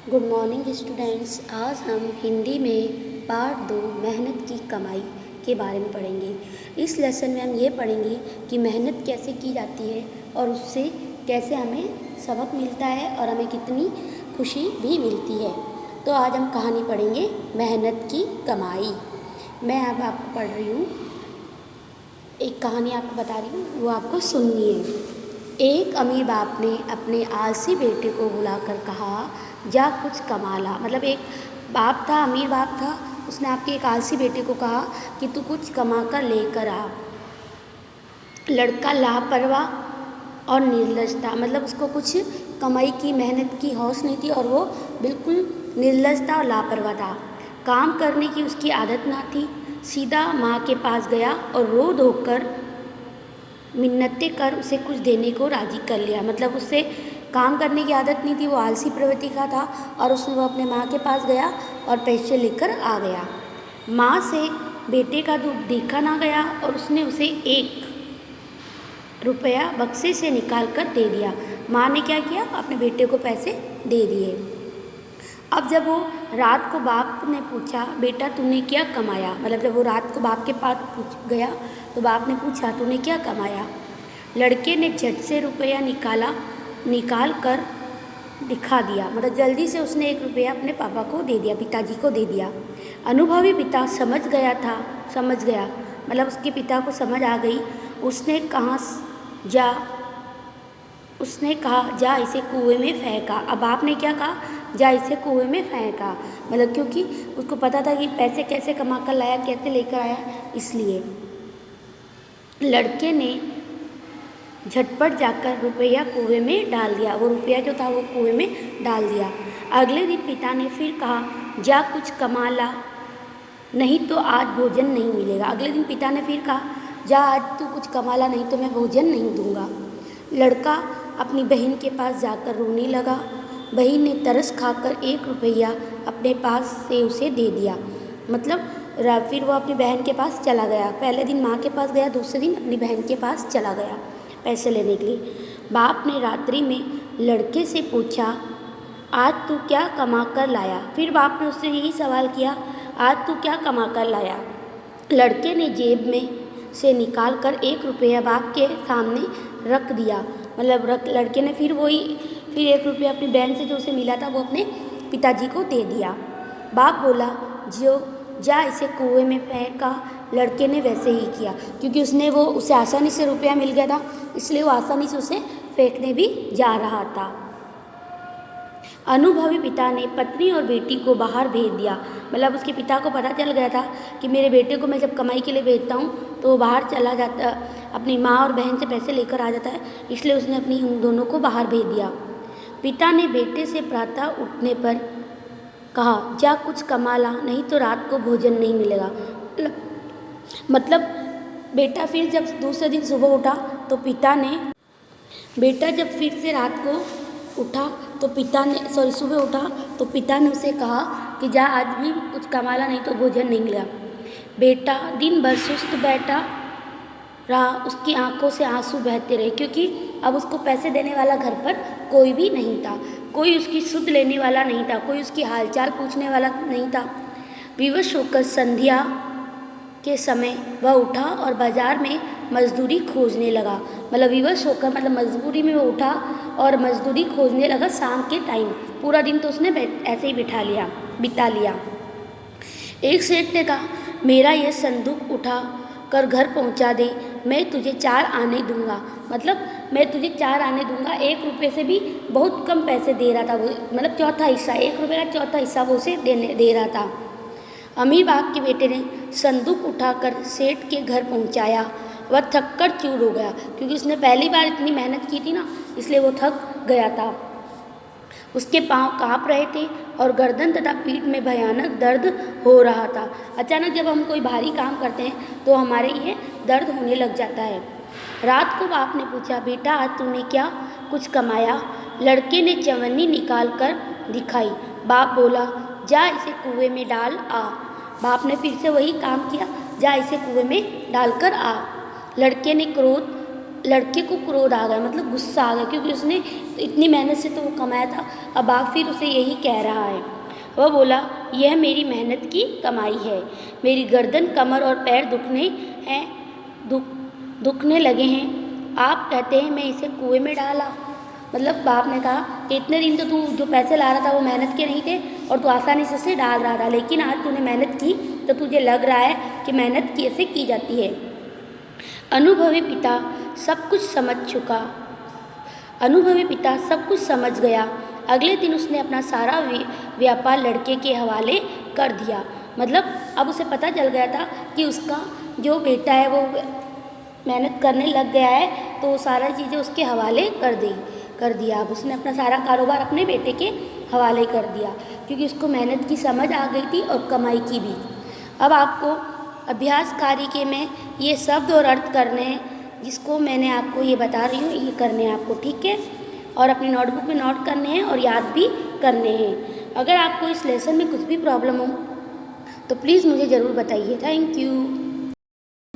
Good morning students. आज हम हिंदी में पार्ट 2 मेहनत की कमाई के बारे में पढ़ेंगे। इस लेसन में हम ये पढ़ेंगे कि मेहनत कैसे की जाती है और उससे कैसे हमें सबक मिलता है और हमें कितनी खुशी भी मिलती है। तो आज हम कहानी पढ़ेंगे मेहनत की कमाई। मैं अब आपको पढ़ रही हूँ, एक कहानी आपको बता रही हूँ, वो आपको सुननी है। एक अमीर बाप ने अपने आलसी बेटे को बुलाकर कहा, जा कुछ कमा ला। मतलब एक बाप था, अमीर बाप था, उसने आपके एक आलसी बेटे को कहा कि तू कुछ कमा कर लेकर आ। लड़का लापरवाह और निर्लज था, मतलब उसको कुछ कमाई की मेहनत की हौस नहीं थी और वो बिल्कुल निर्लज था और लापरवाह था। काम करने की उसकी आदत ना थी। सीधा माँ के पास गया और रो धोकर मिन्नतें कर उसे कुछ देने को राज़ी कर लिया। मतलब उससे काम करने की आदत नहीं थी, वो आलसी प्रवृत्ति का था और उसने वो अपने माँ के पास गया और पैसे लेकर आ गया। माँ से बेटे का दूध देखा ना गया और उसने उसे 1 रुपया बक्से से निकाल कर दे दिया। माँ ने क्या किया, अपने बेटे को पैसे दे दिए। अब जब वो रात को बाप ने पूछा, बेटा तूने क्या कमाया, मतलब जब वो रात को बाप के पास गया तो बाप ने पूछा तूने क्या कमाया। लड़के ने झट से रुपया निकाल कर दिखा दिया। मतलब जल्दी से उसने 1 रुपया अपने पापा को दे दिया, पिताजी को दे दिया। अनुभवी पिता समझ गया, मतलब उसके पिता को समझ आ गई। उसने कहा जा इसे कुएं में फेंका। अब आपने क्या कहा, जा इसे कुएं में फेंका, मतलब क्योंकि उसको पता था कि पैसे कैसे कमा कर लाया, कैसे लेकर आया, इसलिए। लड़के ने झटपट जाकर रुपया कुएं में डाल दिया। वो रुपया जो था वो कुएं में डाल दिया। अगले दिन पिता ने फिर कहा, जा कुछ कमा ला, नहीं तो आज भोजन नहीं मिलेगा। अगले दिन पिता ने फिर कहा, जा आज तू कुछ कमा ला, नहीं तो मैं भोजन नहीं दूंगा। लड़का अपनी बहन के पास जाकर रोने लगा। बहन ने तरस खाकर 1 रुपया अपने पास से उसे दे दिया। मतलब फिर वो अपनी बहन के पास चला गया। पहले दिन माँ के पास गया, दूसरे दिन अपनी बहन के पास चला गया पैसे लेने के लिए। बाप ने रात्रि में लड़के से पूछा, आज तू क्या कमा कर लाया। फिर बाप ने उससे यही सवाल किया, आज तू क्या कमा कर लाया। लड़के ने जेब में से निकाल कर 1 रुपया बाप के सामने रख दिया। मतलब लड़के ने फिर 1 रुपया अपनी बहन से जो उसे मिला था वो अपने पिताजी को दे दिया। बाप बोला, जा इसे कुएं में फेंका। लड़के ने वैसे ही किया, क्योंकि उसे आसानी से रुपया मिल गया था, इसलिए वो आसानी से उसे फेंकने भी जा रहा था। अनुभवी पिता ने पत्नी और बेटी को बाहर भेज दिया। मतलब उसके पिता को पता चल गया था कि मेरे बेटे को मैं जब कमाई के लिए भेजता हूँ तो वो बाहर चला जाता, अपनी माँ और बहन से पैसे लेकर आ जाता है, इसलिए उसने अपनी उन दोनों को बाहर भेज दिया। पिता ने बेटे से प्रातः उठने पर कहा, जा कुछ कमा ला, नहीं तो रात को भोजन नहीं मिलेगा। मतलब बेटा फिर जब दूसरे दिन सुबह उठा तो बेटा जब फिर से रात को उठा तो सुबह उठा तो पिता ने उसे कहा कि जा आज भी कुछ कमा ला, नहीं तो भोजन नहीं मिला। बेटा दिन भर सुस्त बैठा रहा, उसकी आंखों से आंसू बहते रहे, क्योंकि अब उसको पैसे देने वाला घर पर कोई भी नहीं था, कोई उसकी सुध लेने वाला नहीं था, कोई उसकी हालचाल पूछने वाला नहीं था। विवश होकर संध्या के समय वह उठा और बाजार में मजदूरी खोजने लगा। मतलब विवश होकर, मतलब मजबूरी में वो उठा और मजदूरी खोजने लगा शाम के टाइम। पूरा दिन तो उसने ऐसे ही बिता लिया। एक सेठ ने कहा, मेरा यह संदूक उठा कर घर पहुंचा दे, मैं तुझे 4 आने दूंगा। मतलब मैं तुझे 4 आने दूंगा। 1 रुपये से भी बहुत कम पैसे दे रहा था वो, मतलब चौथा हिस्सा, 1 रुपये का चौथा हिस्सा वो उसे दे रहा था। अमीर बाप के बेटे ने संदूक उठाकर सेठ के घर पहुंचाया। वह थक कर चूर हो गया, क्योंकि उसने पहली बार इतनी मेहनत की थी ना, इसलिए वो थक गया था। उसके पांव कांप रहे थे और गर्दन तथा पीठ में भयानक दर्द हो रहा था। अचानक जब हम कोई भारी काम करते हैं तो हमारे ये दर्द होने लग जाता है। रात को बाप ने पूछा, बेटा आज तूने क्या कुछ कमाया। लड़के ने चवन्नी निकाल कर दिखाई। बाप बोला, जा इसे कुएं में डाल आ। बाप ने फिर से वही काम किया, जा इसे कुएं में डाल कर आ। लड़के ने क्रोध लड़के को क्रोध आ गया, मतलब गुस्सा आ गया, क्योंकि उसने इतनी मेहनत से तो वो कमाया था। अब बाप फिर उसे यही कह रहा है। वह बोला, यह मेरी मेहनत की कमाई है, मेरी गर्दन, कमर और पैर दुखने लगे हैं। आप कहते हैं मैं इसे कुएं में डाला। मतलब बाप ने कहा कि इतने दिन तो तू जो पैसे ला रहा था वो मेहनत के नहीं थे और तू आसानी से उसे डाल रहा था, लेकिन आज तूने मेहनत की तो तुझे लग रहा है कि मेहनत कैसे की जाती है। अनुभवी पिता सब कुछ समझ गया। अगले दिन उसने अपना सारा व्यापार लड़के के हवाले कर दिया। मतलब अब उसे पता चल गया था कि उसका जो बेटा है वो मेहनत करने लग गया है, तो सारा चीज़ें उसके हवाले कर दिया। अब उसने अपना सारा कारोबार अपने बेटे के हवाले कर दिया, क्योंकि उसको मेहनत की समझ आ गई थी और कमाई की भी। अब आपको अभ्यास कारिके में ये शब्द और अर्थ करने हैं, जिसको मैंने आपको ये बता रही हूँ, ये करने हैं आपको, ठीक है। और अपनी नोटबुक में नोट करने हैं और याद भी करने हैं। अगर आपको इस लेसन में कुछ भी प्रॉब्लम हो तो प्लीज़ मुझे ज़रूर बताइए। Thank you.